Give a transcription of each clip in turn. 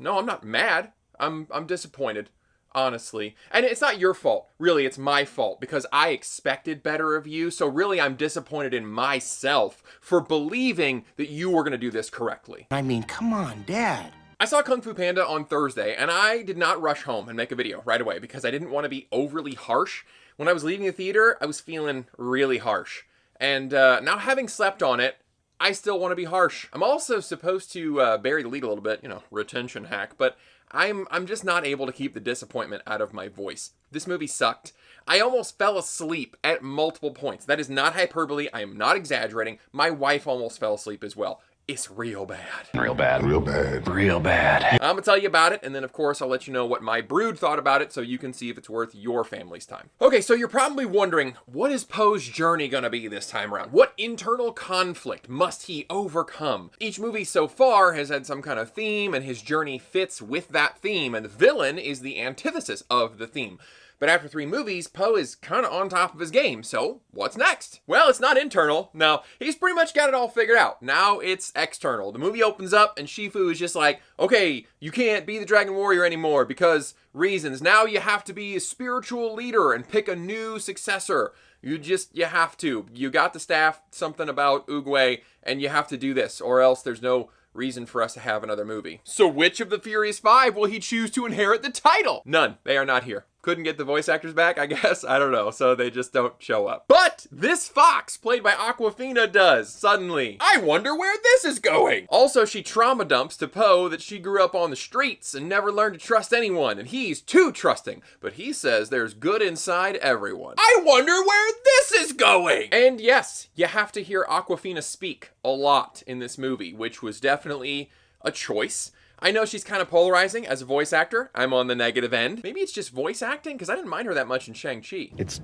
No, I'm not mad. I'm disappointed, honestly. And it's not your fault. Really, it's my fault because I expected better of you. So really, I'm disappointed in myself for believing that you were going to do this correctly. I mean, come on, Dad. I saw Kung Fu Panda on Thursday, and I did not rush home and make a video right away because I didn't want to be overly harsh. When I was leaving the theater, I was feeling really harsh. And now having slept on it, I still want to be harsh. I'm also supposed to bury the lead a little bit, retention hack, but I'm just not able to keep the disappointment out of my voice. This movie sucked. I almost fell asleep at multiple points. That is not hyperbole. I am not exaggerating. My wife almost fell asleep as well. It's real bad. Real bad. Real bad. Real bad. I'm gonna tell you about it, and then of course I'll let you know what my brood thought about it so you can see if it's worth your family's time. Okay, so you're probably wondering, what is Poe's journey gonna be this time around? What internal conflict must he overcome? Each movie so far has had some kind of theme, and his journey fits with that theme, and the villain is the antithesis of the theme. But after 3 movies, Poe is kind of on top of his game, so what's next? Well, it's not internal. No, he's pretty much got it all figured out. Now it's external. The movie opens up and Shifu is just like, okay, you can't be the Dragon Warrior anymore because reasons. Now you have to be a spiritual leader and pick a new successor. You have to. You got the staff, something about Oogway, and you have to do this, or else there's no reason for us to have another movie. So which of the Furious 5 will he choose to inherit the title? None. They are not here. Couldn't get the voice actors back, I guess. I don't know. So they just don't show up. But this fox, played by Awkwafina, does. Suddenly. I wonder where this is going. Also, she trauma dumps to Poe that she grew up on the streets and never learned to trust anyone. And he's too trusting. But he says there's good inside everyone. I wonder where this is going. And yes, you have to hear Awkwafina speak a lot in this movie, which was definitely a choice. I know she's kind of polarizing as a voice actor. I'm on the negative end. Maybe it's just voice acting, because I didn't mind her that much in Shang-Chi. It's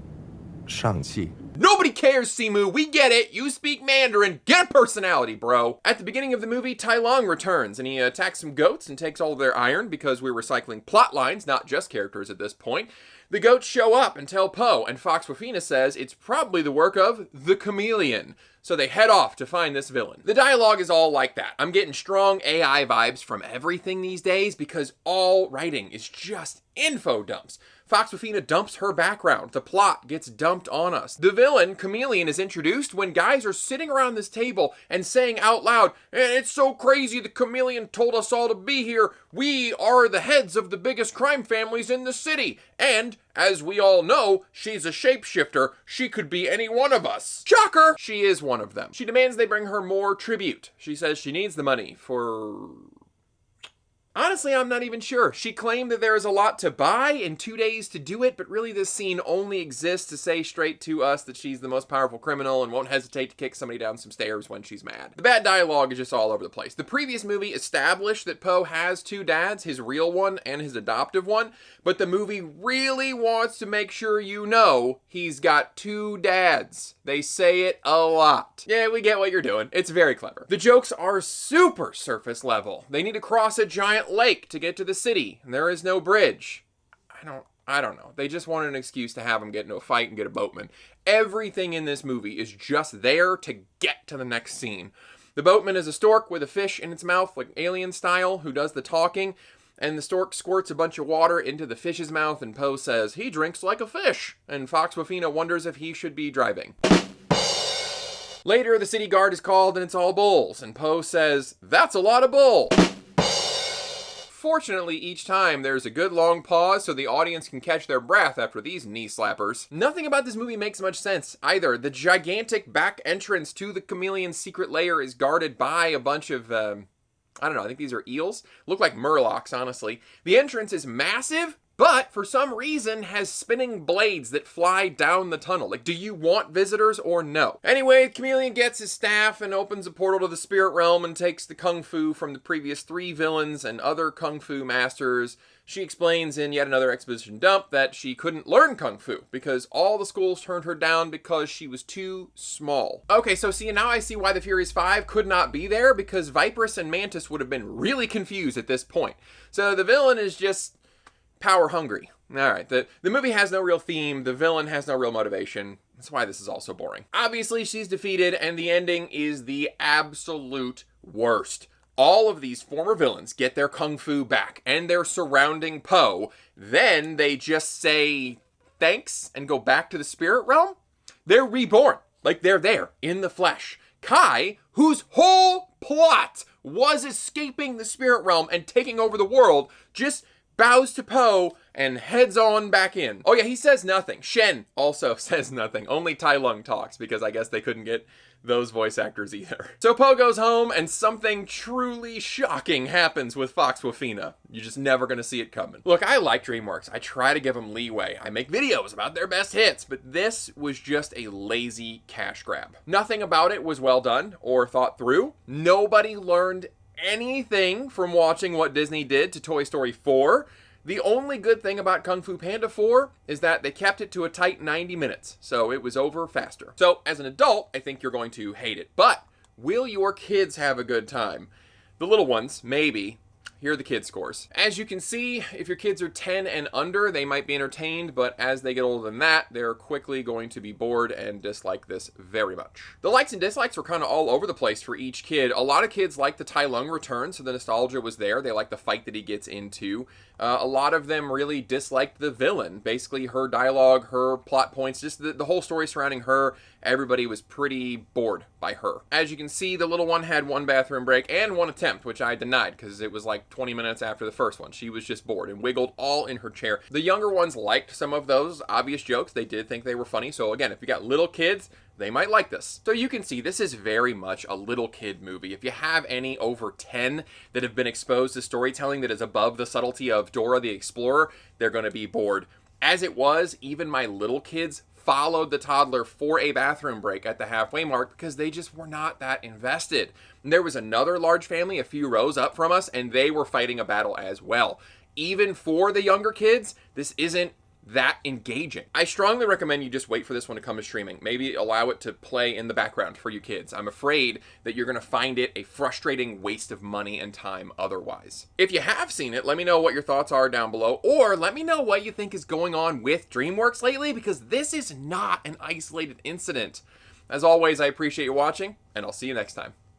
Shang-Chi. Nobody cares, Simu. We get it. You speak Mandarin. Get a personality, bro. At the beginning of the movie, Tai Lung returns, and he attacks some goats and takes all of their iron because we're recycling plot lines, not just characters at this point. The goats show up and tell Poe, and Awkwafina says it's probably the work of the chameleon. So they head off to find this villain. The dialogue is all like that. I'm getting strong AI vibes from everything these days because all writing is just info dumps. Awkwafina dumps her background. The plot gets dumped on us. The villain, Chameleon, is introduced when guys are sitting around this table and saying out loud, "It's so crazy the Chameleon told us all to be here. We are the heads of the biggest crime families in the city. And, as we all know, she's a shapeshifter. She could be any one of us." Shocker! She is one of them. She demands they bring her more tribute. She says she needs the money for... Honestly, I'm not even sure. She claimed that there is a lot to buy and 2 days to do it, but really this scene only exists to say straight to us that she's the most powerful criminal and won't hesitate to kick somebody down some stairs when she's mad. The bad dialogue is just all over the place. The previous movie established that Poe has 2 dads, his real one and his adoptive one, but the movie really wants to make sure you know he's got 2 dads. They say it a lot. Yeah, we get what you're doing. It's very clever. The jokes are super surface level. They need to cross a giant lake to get to the city, and there is no bridge. I don't know. They just wanted an excuse to have him get into a fight and get a boatman. Everything in this movie is just there to get to the next scene. The boatman is a stork with a fish in its mouth, like Alien style, who does the talking, and the stork squirts a bunch of water into the fish's mouth, and Poe says, "He drinks like a fish," and Awkwafina wonders if he should be driving. Later, the city guard is called, and it's all bulls, and Poe says, "That's a lot of bull." Fortunately, each time there's a good long pause so the audience can catch their breath after these knee slappers. Nothing about this movie makes much sense either. The gigantic back entrance to the chameleon's secret lair is guarded by a bunch of, I don't know, I think these are eels. Look like murlocs, honestly. The entrance is massive, but for some reason has spinning blades that fly down the tunnel. Like, do you want visitors or no? Anyway, the chameleon gets his staff and opens a portal to the spirit realm and takes the kung fu from the previous 3 villains and other kung fu masters. She explains in yet another exposition dump that she couldn't learn kung fu because all the schools turned her down because she was too small. Okay, so see, now I see why the Furious 5 could not be there, because Viperous and Mantis would have been really confused at this point. So the villain is just power hungry. Alright, the movie has no real theme, the villain has no real motivation. That's why this is also boring. Obviously, she's defeated, and the ending is the absolute worst. all of these former villains get their kung fu back and they're surrounding Po, then they just say thanks and go back to the spirit realm. They're reborn. Like, they're there in the flesh. Kai, whose whole plot was escaping the spirit realm and taking over the world, just bows to Po and heads on back in. Oh yeah, he says nothing. Shen also says nothing. Only Tai Lung talks, because I guess they couldn't get those voice actors either. So Po goes home and something truly shocking happens with Fox Wafina. You're just never gonna see it coming. Look, I like DreamWorks. I try to give them leeway. I make videos about their best hits, but this was just a lazy cash grab. Nothing about it was well done or thought through. Nobody learned anything from watching what Disney did to Toy Story 4. The only good thing about Kung Fu Panda 4 is that they kept it to a tight 90 minutes, so it was over faster. So as an adult, I think you're going to hate it, but will your kids have a good time? The little ones, maybe. Here are the kids' scores. As you can see, if your kids are 10 and under, they might be entertained, but as they get older than that, they're quickly going to be bored and dislike this very much. The likes and dislikes were kind of all over the place for each kid. A lot of kids liked the Tai Lung return, so the nostalgia was there. They liked the fight that he gets into. A lot of them really disliked the villain. Basically, her dialogue, her plot points, just the whole story surrounding her. Everybody was pretty bored by her. As you can see, the little one had one bathroom break and one attempt, which I denied because it was like 20 minutes after the first one. She was just bored and wiggled all in her chair. The younger ones liked some of those obvious jokes. They did think they were funny. So again, if you got little kids, they might like this. So you can see this is very much a little kid movie. If you have any over 10 that have been exposed to storytelling that is above the subtlety of Dora the Explorer, they're going to be bored. As it was, even my little kids followed the toddler for a bathroom break at the halfway mark because they just were not that invested. And there was another large family a few rows up from us, and they were fighting a battle as well. Even for the younger kids, this isn't that engaging. I strongly recommend you just wait for this one to come to streaming. Maybe allow it to play in the background for you kids. I'm afraid that you're going to find it a frustrating waste of money and time otherwise. If you have seen it, let me know what your thoughts are down below, or let me know what you think is going on with DreamWorks lately, because this is not an isolated incident. As always, I appreciate you watching, and I'll see you next time.